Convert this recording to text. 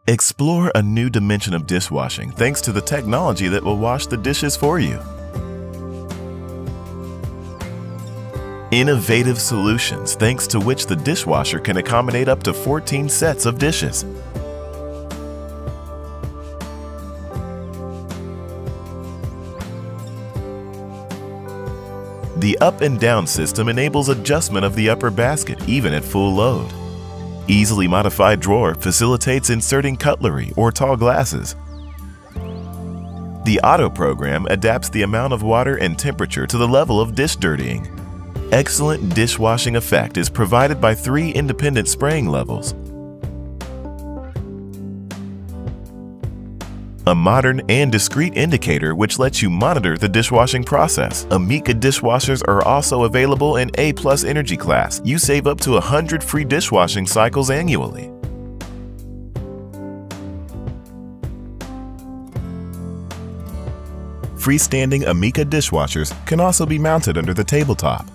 Explore a new dimension of dishwashing thanks to the technology that will wash the dishes for you. Innovative solutions thanks to which the dishwasher can accommodate up to 14 sets of dishes. The up and down system enables adjustment of the upper basket even at full load. Easily modified drawer facilitates inserting cutlery or tall glasses. The auto program adapts the amount of water and temperature to the level of dish dirtying. Excellent dishwashing effect is provided by 3 independent spraying levels. A modern and discreet indicator which lets you monitor the dishwashing process. Amica dishwashers are also available in A+ energy class. You save up to 100 free dishwashing cycles annually. Freestanding Amica dishwashers can also be mounted under the tabletop.